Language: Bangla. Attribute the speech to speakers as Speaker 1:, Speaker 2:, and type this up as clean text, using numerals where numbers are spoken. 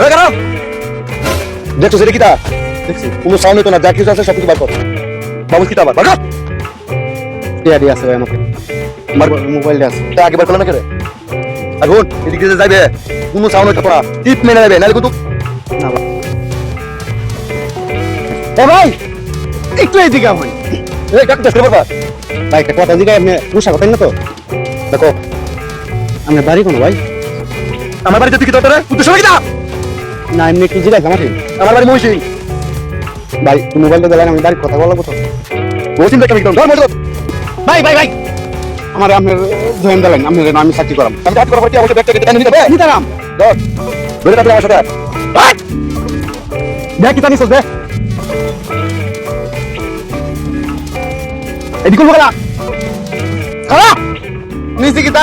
Speaker 1: এই কেন দেখছো সেটা কিতা দেখছি কোনো সাউন্ড হতো না, যা কিছু আছে সব কিছু বার কর। বাবু কিতা বার কর।
Speaker 2: টিআরডি আছে ভাই আমাকে, আমার মোবাইলটা আছে।
Speaker 1: তা আগে বার করলাম না কেন? আর বোন এদিকে যে যাইবে কোনো সাউন্ড হতো না, টিপ মেনে নেবে নাহলে কিন্তু
Speaker 2: না ভাই, এ ভাই একটু এদিকে ভাই।
Speaker 1: এই কাকু দেখতে পারবা?
Speaker 2: ভাই একটা কথা দিকে আপনি পুষা কথা না তো?
Speaker 1: দেখো
Speaker 2: আপনার বাড়ি কোনো ভাই?
Speaker 1: আমার বাড়িতে তুই কি দরকার উদ্দেশ্য কিতা?
Speaker 2: না এমনি একটু জিজ্ঞাসা আমাকে।
Speaker 1: আমার বাড়ি মহিষী।
Speaker 2: ভাই মোবাইলটা দিলেন, আমি বাড়ির কথা বলবো তো।
Speaker 1: বলছিস দেখে আমি ধর মোটর।
Speaker 2: ভাই ভাই ভাই আমার আপনার জয়েন দিলেন, আমি চাকরি করাম।
Speaker 1: আমি কাজ করার পর কি আমাকে ব্যাগটা কেটে নিতে হবে?
Speaker 2: নিতারাম
Speaker 1: ধর বেরে কাটলে আমার সাথে ভাই
Speaker 2: দেখ কি জানিস দে এদিকে বলা খারাপ নিচে কি তা